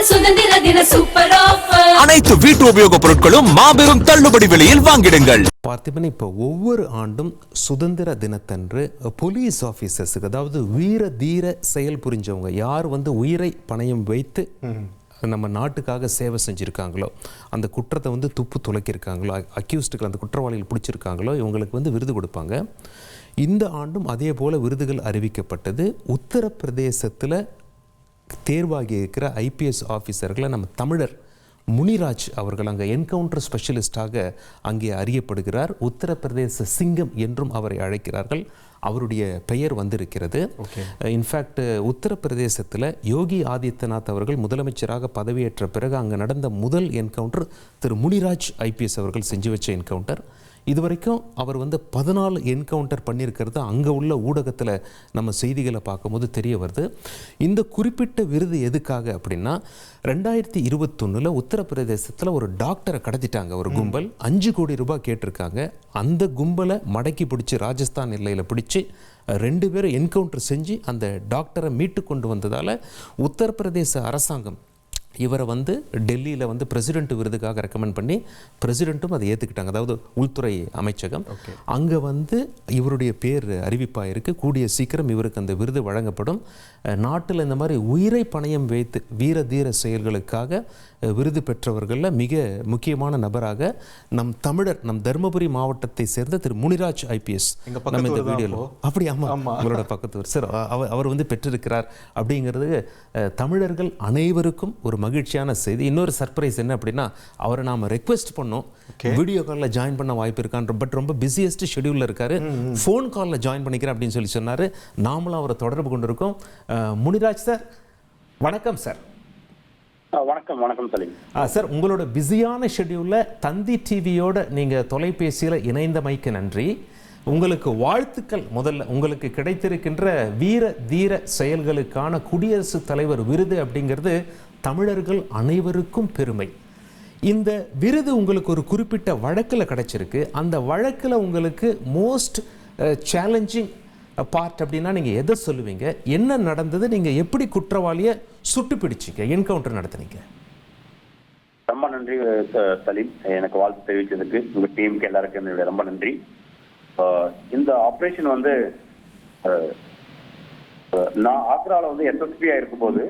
சுதந்திர தின super offer. அனைத்து வீட்டு உபயோகப் பொருட்களும் மாபெரும் தள்ளுபடி விலையில் வாங்கிடுங்கள். பார்த்தீங்கன்னா இப்போ ஒவ்வொரு ஆண்டும் சுதந்திர தினத்தன்று போலீஸ் ஆஃபீஸர்ஸுக்கு, அதாவது வீர தீர செயல் புரிஞ்சவங்க யார் உயிரை பணயம் வைத்து நம்ம நாட்டுக்காக சேவை செஞ்சுருக்காங்களோ, அந்த குற்றத்தை துப்பு துளைக்கிருக்காங்களோ, அக்யூஸ்டுகள் அந்த குற்றவாளிகள் பிடிச்சிருக்காங்களோ, இவங்களுக்கு விருது கொடுப்பாங்க. இந்த ஆண்டும் அதே போல் விருதுகள் அறிவிக்கப்பட்டது. உத்தரப்பிரதேசத்தில் தேர்வாகி இருக்கிற ஐபிஎஸ் ஆஃபீஸர்களை நம்ம தமிழர் முனிராஜ் அவர்கள் அங்கே என்கவுண்டர் ஸ்பெஷலிஸ்டாக அங்கே அறியப்படுகிறார். உத்தரப்பிரதேச சிங்கம் என்றும் அவரை அழைக்கிறார்கள். அவருடைய பெயர் வந்திருக்கிறது. இன்ஃபேக்ட் உத்தரப்பிரதேசத்தில் யோகி ஆதித்யநாத் அவர்கள் முதலமைச்சராக பதவியேற்ற பிறகு அங்கே நடந்த முதல் என்கவுண்டர் திரு முனிராஜ் ஐபிஎஸ் அவர்கள் செஞ்சு வச்ச என்கவுண்டர். இதுவரைக்கும் அவர் 14 என்கவுண்டர் பண்ணியிருக்கிறது அங்கே உள்ள ஊடகத்தில் நம்ம செய்திகளை பார்க்கும்போது தெரிய வருது. இந்த குறிப்பிட்ட விருது எதுக்காக அப்படின்னா, 2021 உத்தரப்பிரதேசத்தில் ஒரு டாக்டரை கடத்திட்டாங்க ஒரு கும்பல். 5 கோடி ரூபாய் கேட்டிருக்காங்க. அந்த கும்பலை மடக்கி பிடிச்சி ராஜஸ்தான் எல்லையில் பிடிச்சி 2 பேரும் என்கவுண்டர் செஞ்சு அந்த டாக்டரை மீட்டு கொண்டு வந்ததால் உத்தரப்பிரதேச அரசாங்கம் இவரை டெல்லியில் பிரசிடென்ட் விருதுக்காக ரெக்கமெண்ட் பண்ணி பிரசிடென்ட்டும் அதை ஏற்றுக்கிட்டாங்க. அதாவது உள்துறை அமைச்சகம் அங்கே இவருடைய பேர் அறிவிப்பாக இருக்குது. கூடிய சீக்கிரம் இவருக்கு அந்த விருது வழங்கப்படும். நாட்டில் இந்த மாதிரி உயிரை பணயம் வைத்து வீர தீர செயல்களுக்காக விருது பெற்றவர்களில் மிக முக்கியமான நபராக நம் தமிழர், நம் தருமபுரி மாவட்டத்தை சேர்ந்த திரு முனிராஜ் ஐபிஎஸ் நம்ம இந்த வீடியோவில் அப்படி உங்களோட பக்கத்து சார் அவர் பெற்றிருக்கிறார். அப்படிங்கிறது தமிழர்கள் அனைவருக்கும் ஒரு மகிழ்ச்சியான செய்தி. இன்னொரு சர்ப்ரைஸ் என்ன அப்படின்னா, அவரை நாம் ரெக்வெஸ்ட் பண்ணோம் வீடியோ காலில் ஜாயின் பண்ண வாய்ப்பு இருக்கான். பட் ரொம்ப பிஸியஸ்ட் ஷெடியூலில் இருக்காரு. ஃபோன் காலில் ஜாயின் பண்ணிக்கிறேன் அப்படின்னு சொல்லி சொன்னார். நாமளும் அவரை தொடர்பு கொண்டிருக்கோம். முனிராஜ் சார் வணக்கம் சார். வணக்கம். வணக்கம் சலீம் சார், உங்களோட பிஸியான ஷெடியூலில் தந்தி டிவியோட நீங்கள் தொலைபேசியில் இணைந்தமைக்கு நன்றி. உங்களுக்கு வாழ்த்துக்கள். முதல்ல உங்களுக்கு கிடைத்திருக்கின்ற வீர தீர செயல்களுக்கான குடியரசுத் தலைவர் விருது அப்படிங்கிறது தமிழர்கள் அனைவருக்கும் பெருமை. இந்த விருது உங்களுக்கு ஒரு குறிப்பிட்ட வழக்கில் கிடைச்சிருக்கு. அந்த வழக்கில் உங்களுக்கு மோஸ்ட் சேலஞ்சிங் பார்ட் அப்படின்னா நீங்கள் எதை சொல்லுவீங்க? என்ன நடந்தது? நீங்கள் எப்படி குற்றவாளியை சுட்டு பிடிச்சிங்க, என்கவுண்டர் நடத்துனீங்க? ரொம்ப நன்றி சலீம், எனக்கு வாழ்த்து தெரிவித்ததுக்கு. உங்கள் டீமுக்கு எல்லாருக்கும் என்னுடைய ரொம்ப நன்றி. இந்த ஆப்ரேஷன் நான் ஆக்ராவில் எஸ்எஸ்பியா இருக்கும்போது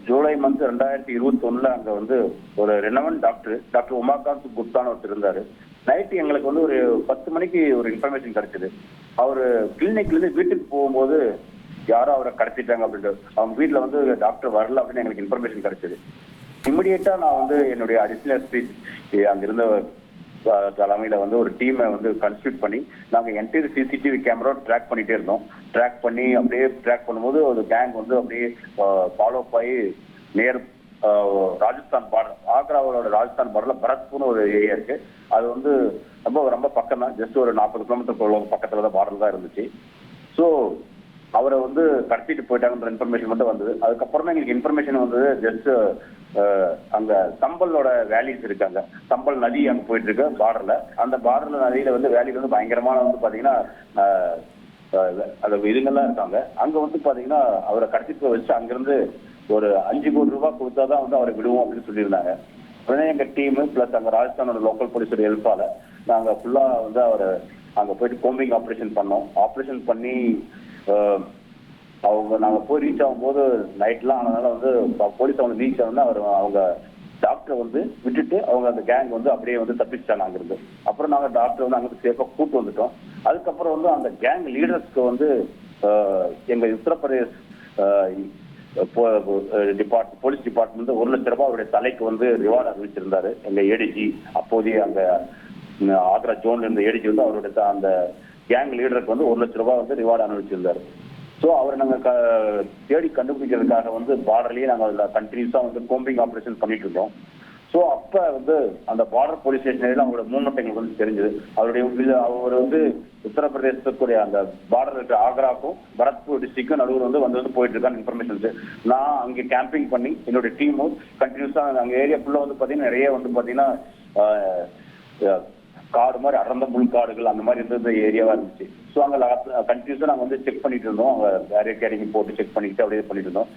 ஜூலை மந்த் 2021 அங்கே ஒரு ரெனவன் டாக்டர் உமாகாந்த் குப்தான்னு ஒருத்தர் இருந்தார். நைட்டு எங்களுக்கு ஒரு 10 மணிக்கு ஒரு இன்ஃபர்மேஷன் கிடைச்சது. அவர் கிளினிக்லேருந்து வீட்டுக்கு போகும்போது யாரோ அவரை கடத்திட்டாங்க அப்படின்ட்டு. அவங்க வீட்டில் டாக்டர் வரல அப்படின்னு எங்களுக்கு இன்ஃபர்மேஷன் கிடைச்சது. இமிடியேட்டாக நான் என்னுடைய அடிஷனல் எஸ்பி அங்கிருந்த தலைமையில் ஒரு டீமை கன்ஸ்டியூட் பண்ணி நாங்கள் என்டையர் சிசிடிவி கேமரா ட்ராக் பண்ணிகிட்டே இருந்தோம். ட்ராக் பண்ணி அப்படியே ட்ராக் பண்ணும்போது ஒரு கேங் அப்படியே ஃபாலோ ஆகி நேர் ராஜஸ்தான் பார்டர், ஆக்ராவோட ராஜஸ்தான் பார்டரில் பரத்பூர்னு ஒரு ஏரியா இருக்கு. அது ரொம்ப ரொம்ப பக்கம் தான். ஜஸ்ட் ஒரு 40 கிலோமீட்டர் பக்கத்தில் தான் பார்டர் தான் இருந்துச்சு. ஸோ அவரை கடத்திட்டு போயிட்டாங்கன்ற இன்ஃபர்மேஷன் வந்தது. அதுக்கப்புறமா எங்களுக்கு இன்ஃபர்மேஷன் வந்தது ஜஸ்ட் அங்க சம்பலோட வேலிஸ் இருக்காங்க. சம்பல் நதி அங்க போயிட்டு இருக்கு பார்டர்ல. அந்த பார்டர்ல நதியில வேலியில பயங்கரமான பாத்தீங்கன்னா அது இதுங்கெல்லாம் இருக்காங்க. அங்க பாத்தீங்கன்னா அவரை கடத்திட்டு வச்சு அங்கிருந்து ஒரு 5 கோடி ரூபாய் கொடுத்தாதான் அவரை விடுவோம் அப்படின்னு சொல்லியிருந்தாங்க. உடனே எங்க டீமு பிளஸ் அங்க ராஜஸ்தானோட லோக்கல் போலீஸோட ஹெல்ப்பால நாங்க ஃபுல்லா அவரை அங்க போயிட்டு கோம்பிங் ஆப்ரேஷன் பண்ணோம். ஆப்ரேஷன் பண்ணி நாங்க போய் ரீச் ஆகும்போது நைட்லாம் ஆனதுனால போலீஸ் ரீச் ஆகுனா அவங்க டாக்டரை விட்டுட்டு அவங்க அந்த கேங் அப்படியே தப்பிச்சிட்டாங்க அங்கிருந்து. அப்புறம் நாங்க டாக்டர் அங்கிருந்து சேஃபா கூட்டு வந்துட்டோம். அதுக்கப்புறம் அந்த கேங் லீடர்ஸ்க்கு எங்க உத்தரப்பிரதேஷ் போலீஸ் டிபார்ட்மெண்ட் 1 லட்சம் ரூபாய் அவருடைய தலைக்கு ரிவார்டு அறிவிச்சிருந்தாரு. எங்க ஏடிஜி, அப்போதைய அங்க ஆக்ரா ஜோன்ல இருந்த ஏடிஜி அவருடைய அந்த கேங் லீடருக்கு 1 லட்சம் ரூபாய் ரிவார்டு அறிவிச்சிருந்தாரு. ஸோ அவரை நாங்கள் தேடி கண்டுபிடிக்கிறதுக்காக பார்டர்லயே நாங்கள் கண்டினியூஸா கோம்பிங் ஆப்ரேஷன் பண்ணிட்டு இருந்தோம். ஸோ அப்ப அந்த பார்டர் போலீஸ் ஸ்டேஷன் அவரோட மூவ்மெண்ட் எங்களுக்கு தெரிஞ்சது. அவர் உத்தரப்பிரதேசத்துக்குரிய அந்த பார்டர் இருக்கிற ஆக்ராக்கும் பரத்பூர் டிஸ்ட்ரிக்டும் நடுவில் போயிட்டு இருக்கான்னு இன்ஃபர்மேஷன். நான் அங்கே கேம்பிங் பண்ணி என்னுடைய டீமும் கண்டினியூஸா அங்க ஏரியா ஃபுல்லா பாத்தீங்கன்னா நிறைய பாத்தீங்கன்னா காடு மாதிரி அடர்ந்த முள்காடுகள் அந்த மாதிரி இருந்த ஏரியாவா இருந்துச்சு. ஸோ அங்கே கண்டினியூஸா நாங்கள் செக் பண்ணிட்டு இருந்தோம். அங்கே பேரியர் கேரிங் போட்டு செக் பண்ணிட்டு அப்படியே பண்ணிட்டு இருந்தோம்.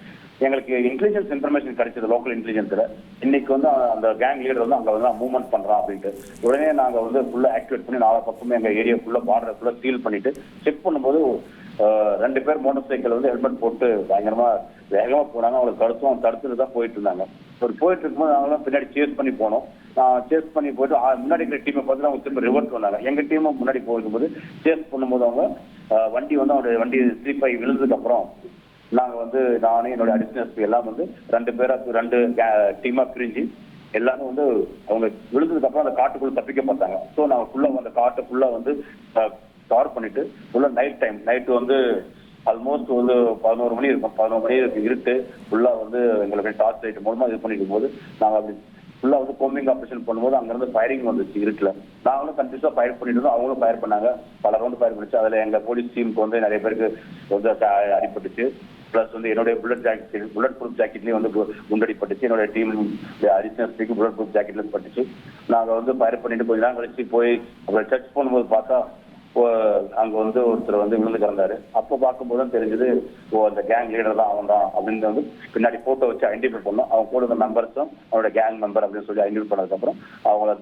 எங்களுக்கு இன்டெலிஜென்ஸ் இன்ஃபர்மேஷன் கிடைச்சது, லோக்கல் இன்டெலிஜென்ஸ்ல இன்னைக்கு வந்து அந்த கேங் லீடர் வந்து அங்க வந்து மூவ்மெண்ட் பண்றான் அப்படின்ட்டு. உடனே நாங்க வந்து ஃபுல்லா ஆக்டிவேட் பண்ணி 4 பக்கமே எங்க ஏரியா ஃபுல்லா பார்டர் ஃபுல்லா சீல் பண்ணிட்டு செக் பண்ணும்போது 2 பேர் மோட்டார் சைக்கிள் வந்து ஹெல்மெட் போட்டு பயங்கரமா வேகமா போனாங்க. அவங்களுக்கு தடுத்துட்டு தான் போயிட்டு இருந்தாங்க. ஒரு போயிட்டு இருக்கும்போது நாங்களும் பின்னாடி சேஸ் பண்ணி போனோம். சேஸ் பண்ணி போயிட்டு முன்னாடி இருக்கிற டீமை பார்த்து அவங்க திரும்ப ரிவர்ஸ் வந்தாங்க. எங்க டீமும் முன்னாடி போகும்போது சேஸ் பண்ணும்போது அவங்க வண்டி வந்து அவருடைய வண்டி ஸ்லிப் ஆகி விழுந்ததுக்கு அப்புறம் நாங்க வந்து நானே என்னோட அடிஷனல் எல்லாம் வந்து 2 டீமா பிரிஞ்சு எல்லாரும் வந்து அவங்க விழுந்ததுக்கு அப்புறம் அந்த காட்டுக்குள்ள தப்பிக்க பார்த்தாங்க. ஸோ நாங்க ஃபுல்லா அந்த காட்டை ஃபுல்லா வந்து கவர் பண்ணிட்டு ஃபுல்லா நைட்டு வந்து ஆல்மோஸ்ட் வந்து 11 மணி இருக்கும். 11 மணி இருட்டு ஃபுல்லா வந்து எங்களுக்கு டார்ச் லைட் மூலமா இது பண்ணிக்கும் போது நாங்க அப்படி ஃபுல்லா வந்து கோம்பிங் ஆப்ரேஷன் பண்ணும்போது அங்க இருந்து ஃபயரிங் வந்துச்சு இருட்டுல. நாங்களும் கண்டிப்பா ஃபயர் பண்ணிட்டு இருந்தோம், அவங்களும் ஃபயர் பண்ணாங்க. பல ரவுண்ட் ஃபயர் பண்ணிச்சு. அதுல எங்க போலீஸ் டீமுக்கு வந்து நிறைய பேருக்கு வந்து அடிபட்டுச்சு. பிளஸ் வந்து என்னுடைய புல்லட் ப்ரூஃப் ஜாக்கெட்லயும் வந்து குண்டடிப்பட்டுச்சு. என்னோட டீம் அடிஷனல் புல்லட் ப்ரூஃப் ஜாக்கெட்ல பட்டுச்சு. நாங்க வந்து ஃபயர் பண்ணிட்டு கொஞ்ச நேரம் கழிச்சு போய் அப்புறம் சர்ச் பண்ணும்போது பார்த்தா அங்க வந்து ஒருத்தர் வந்து விழுந்து கிடந்தாரு. அப்போ பார்க்கும்போது தான் தெரிஞ்சது அந்த கேங் லீடர் தான் அவன் தான் அப்படின்னு வந்து பின்னாடி போட்டோ வச்சு ஐடென்டிஃபை பண்ணோம். அவங்க கூட இருந்த மெம்பர்ஸும் அவரோட கேங் மெம்பர் அப்படின்னு சொல்லி ஐடென்டிஃபை பண்ணதுக்கப்புறம்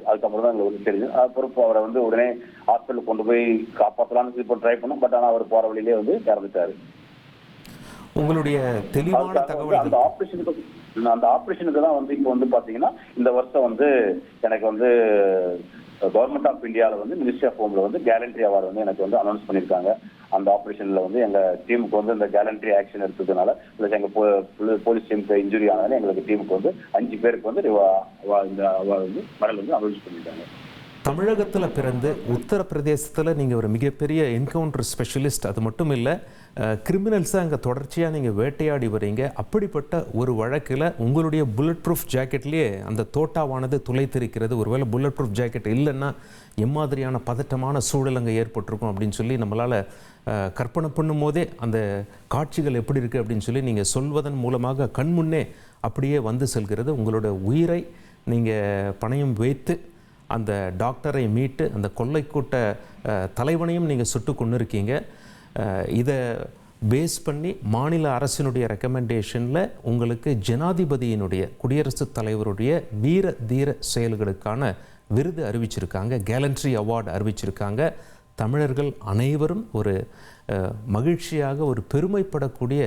அதுக்கப்புறம் தான் எங்களுக்கு தெரிஞ்சது. அப்புறம் அவரை வந்து உடனே ஹாஸ்பிட்டல் கொண்டு போய் காப்பாற்றலாம்னு இப்போ ட்ரை பண்ணோம். பட் ஆனால் அவர் போற வழியிலே வந்து இறந்துட்டாரு. உங்களுடைய தெளிவான தகவல் அந்த ஆபரேஷனுக்கு தான் வந்து இப்போ வந்து பாத்தீங்கன்னா இந்த வருஷம் வந்து எனக்கு வந்து கவர்மெண்ட் ஆஃப் இந்தியாவில் வந்து மினிஸ்ட்ரி ஆஃப் ஹோம்ல வந்து கேலண்ட்ரி அவார்டு வந்து எனக்கு வந்து அனௌன்ஸ் பண்ணியிருக்காங்க. அந்த ஆபரேஷன்ல வந்து எங்க டீமுக்கு வந்து இந்த கேலண்ட்ரி ஆக்ஷன் எடுத்ததுனால பிளஸ் எங்க போலீஸ் டீமுக்கு இன்ஜுரி ஆனாலும் எங்களுக்கு டீமுக்கு வந்து 5 பேருக்கு வந்து இந்த அவார்டு வந்து மெடல் வந்து அனௌன்ஸ் பண்ணியிருக்காங்க. தமிழகத்தில் பிறந்து உத்தரப்பிரதேசத்தில் நீங்கள் ஒரு மிகப்பெரிய என்கவுண்டர் ஸ்பெஷலிஸ்ட். அது மட்டும் இல்லை, கிரிமினல்ஸை அங்கே தொடர்ச்சியாக நீங்கள் வேட்டையாடி வரீங்க. அப்படிப்பட்ட ஒரு வழக்கில் உங்களுடைய புல்லட் ப்ரூஃப் ஜாக்கெட்லேயே அந்த தோட்டாவானது துளைத்திருக்கிறது. ஒருவேளை புல்லட் ப்ரூஃப் ஜாக்கெட் இல்லைன்னா எம்மாதிரியான பதட்டமான சூழல் அங்கே ஏற்பட்டிருக்கும் அப்படின்னு சொல்லி நம்மளால் கற்பனை பண்ணும் போதே அந்த காட்சிகள் எப்படி இருக்குது அப்படின்னு சொல்லி நீங்கள் சொல்வதன் மூலமாக கண்முன்னே அப்படியே வந்து செல்கிறது. உங்களோட உயிரை நீங்கள் பணயம் வைத்து அந்த டாக்டரை மீட்டு அந்த கொள்ளைக்கூட்ட தலைவனையும் நீங்கள் சுட்டு கொண்டு இருக்கீங்க. இதை பேஸ் பண்ணி மாநில அரசினுடைய ரெக்கமெண்டேஷனில் உங்களுக்கு ஜனாதிபதியினுடைய குடியரசுத் தலைவருடைய வீர தீர செயல்களுக்கான விருது அறிவிச்சிருக்காங்க, கேலண்ட்ரி அவார்டு அறிவிச்சிருக்காங்க. தமிழர்கள் அனைவரும் ஒரு மகிழ்ச்சியாக ஒரு பெருமைப்படக்கூடிய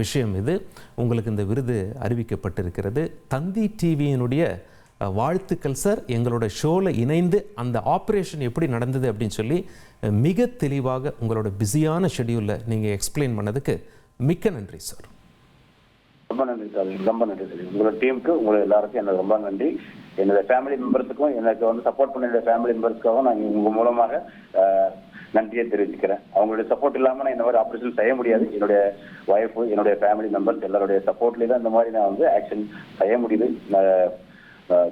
விஷயம் இது. உங்களுக்கு இந்த விருது அறிவிக்கப்பட்டிருக்கிறது. தந்தி டிவியினுடைய வாழ்த்துக்கள் சார். எங்களோட ஷோவில் இணைந்து அந்த ஆப்ரேஷன் எப்படி நடந்தது அப்படின்னு சொல்லி மிக தெளிவாக உங்களோட பிஸியான ஷெடியூலில் நீங்கள் எக்ஸ்பிளைன் பண்ணதுக்கு மிக்க நன்றி சார். ரொம்ப நன்றி சார், ரொம்ப நன்றி சார். உங்களோட டீமுக்கு உங்களை எல்லாருக்கும் எனக்கு ரொம்ப நன்றி. என்னோட ஃபேமிலி மெம்பர்ஸுக்கும் எனக்கு வந்து சப்போர்ட் பண்ண ஃபேமிலி மெம்பர்ஸ்க்காகவும் நான் உங்கள் மூலமாக நன்றியை தெரிவிச்சுக்கிறேன். அவங்களுடைய சப்போர்ட் இல்லாமல் நான் இந்த மாதிரி ஆப்ரேஷன் செய்ய முடியாது. என்னுடைய ஒய்ஃபு, என்னுடைய ஃபேமிலி மெம்பர்ஸ் எல்லாருடைய சப்போர்ட்லேயே தான் இந்த மாதிரி நான் வந்து ஆக்ஷன் செய்ய முடியுது.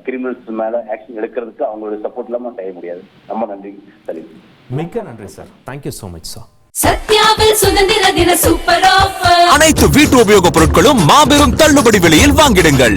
கிரிமினல்ஸ் மேல ஆக்ஷன் எடுக்கிறதுக்கு அவங்களுடைய சப்போர்ட் இல்லாம செய்ய முடியாது. ரொம்ப நன்றி சலீம். மிக்க நன்றி sir. Thank you so much sir. சத்யாவில் சுதந்திர தின சூப்பர் ஆஃபர். அனைத்து வீட்டு உபயோகப் பொருட்களும் மாபெரும் தள்ளுபடி விலையில் வாங்கிடுங்கள்.